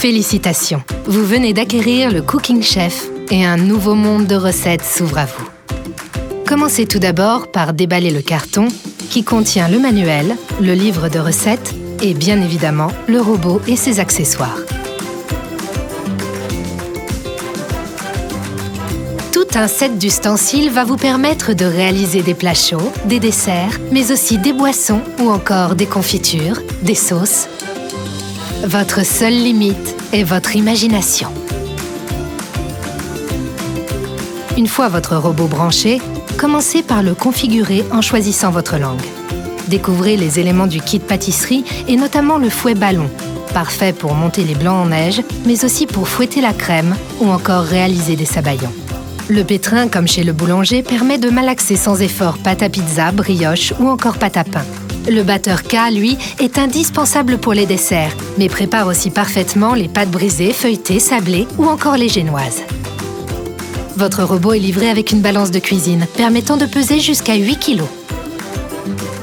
Félicitations, vous venez d'acquérir le Cooking Chef et un nouveau monde de recettes s'ouvre à vous. Commencez tout d'abord par déballer le carton qui contient le manuel, le livre de recettes et bien évidemment le robot et ses accessoires. Tout un set d'ustensiles va vous permettre de réaliser des plats chauds, des desserts, mais aussi des boissons ou encore des confitures, des sauces. Votre seule limite est votre imagination. Une fois votre robot branché, commencez par le configurer en choisissant votre langue. Découvrez les éléments du kit pâtisserie et notamment le fouet ballon, parfait pour monter les blancs en neige, mais aussi pour fouetter la crème ou encore réaliser des sabayons. Le pétrin, comme chez le boulanger, permet de malaxer sans effort pâte à pizza, brioche ou encore pâte à pain. Le batteur K, lui, est indispensable pour les desserts, mais prépare aussi parfaitement les pâtes brisées, feuilletées, sablées ou encore les génoises. Votre robot est livré avec une balance de cuisine, permettant de peser jusqu'à 8 kg.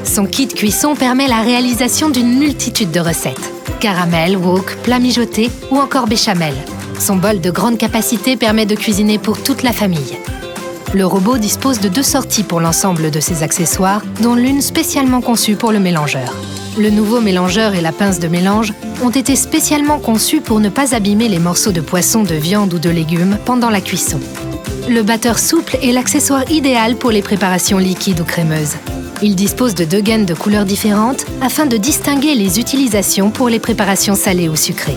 Son kit cuisson permet la réalisation d'une multitude de recettes. Caramel, wok, plat mijoté ou encore béchamel. Son bol de grande capacité permet de cuisiner pour toute la famille. Le robot dispose de 2 sorties pour l'ensemble de ses accessoires, dont l'une spécialement conçue pour le mélangeur. Le nouveau mélangeur et la pince de mélange ont été spécialement conçus pour ne pas abîmer les morceaux de poisson, de viande ou de légumes pendant la cuisson. Le batteur souple est l'accessoire idéal pour les préparations liquides ou crémeuses. Il dispose de 2 gaines de couleurs différentes afin de distinguer les utilisations pour les préparations salées ou sucrées.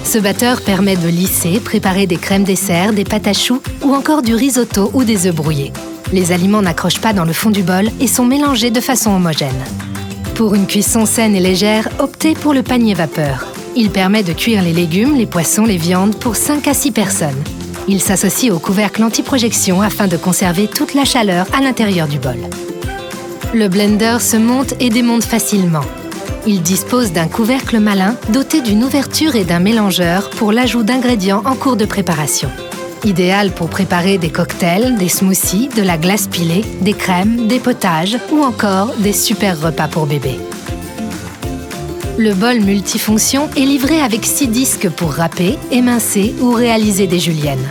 Ce batteur permet de lisser, préparer des crèmes dessert, des pâtes à choux ou encore du risotto ou des œufs brouillés. Les aliments n'accrochent pas dans le fond du bol et sont mélangés de façon homogène. Pour une cuisson saine et légère, optez pour le panier vapeur. Il permet de cuire les légumes, les poissons, les viandes pour 5 à 6 personnes. Il s'associe au couvercle anti-projection afin de conserver toute la chaleur à l'intérieur du bol. Le blender se monte et démonte facilement. Il dispose d'un couvercle malin doté d'une ouverture et d'un mélangeur pour l'ajout d'ingrédients en cours de préparation. Idéal pour préparer des cocktails, des smoothies, de la glace pilée, des crèmes, des potages ou encore des super repas pour bébé. Le bol multifonction est livré avec 6 disques pour râper, émincer ou réaliser des juliennes.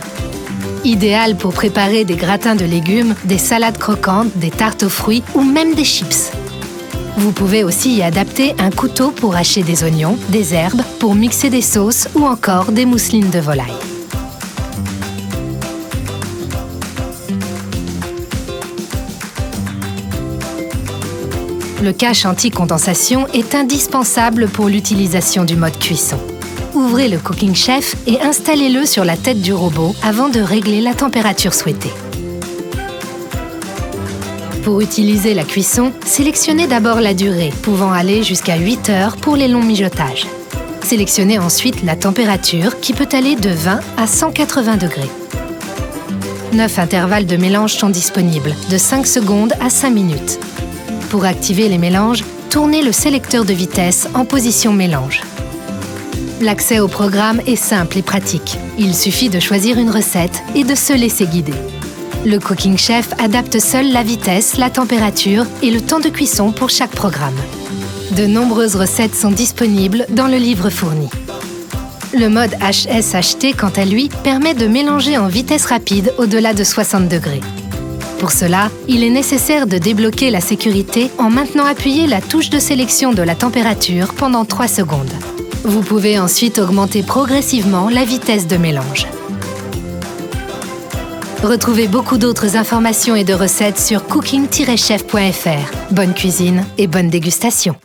Idéal pour préparer des gratins de légumes, des salades croquantes, des tartes aux fruits ou même des chips. Vous pouvez aussi y adapter un couteau pour hacher des oignons, des herbes, pour mixer des sauces ou encore des mousselines de volaille. Le cache anti-condensation est indispensable pour l'utilisation du mode cuisson. Ouvrez le Cooking Chef et installez-le sur la tête du robot avant de régler la température souhaitée. Pour utiliser la cuisson, sélectionnez d'abord la durée, pouvant aller jusqu'à 8 heures pour les longs mijotages. Sélectionnez ensuite la température qui peut aller de 20 à 180 degrés. 9 intervalles de mélange sont disponibles, de 5 secondes à 5 minutes. Pour activer les mélanges, tournez le sélecteur de vitesse en position mélange. L'accès au programme est simple et pratique. Il suffit de choisir une recette et de se laisser guider. Le Cooking Chef adapte seul la vitesse, la température et le temps de cuisson pour chaque programme. De nombreuses recettes sont disponibles dans le livre fourni. Le mode HSHT, quant à lui, permet de mélanger en vitesse rapide au-delà de 60 degrés. Pour cela, il est nécessaire de débloquer la sécurité en maintenant appuyé la touche de sélection de la température pendant 3 secondes. Vous pouvez ensuite augmenter progressivement la vitesse de mélange. Retrouvez beaucoup d'autres informations et de recettes sur cooking-chef.fr. Bonne cuisine et bonne dégustation!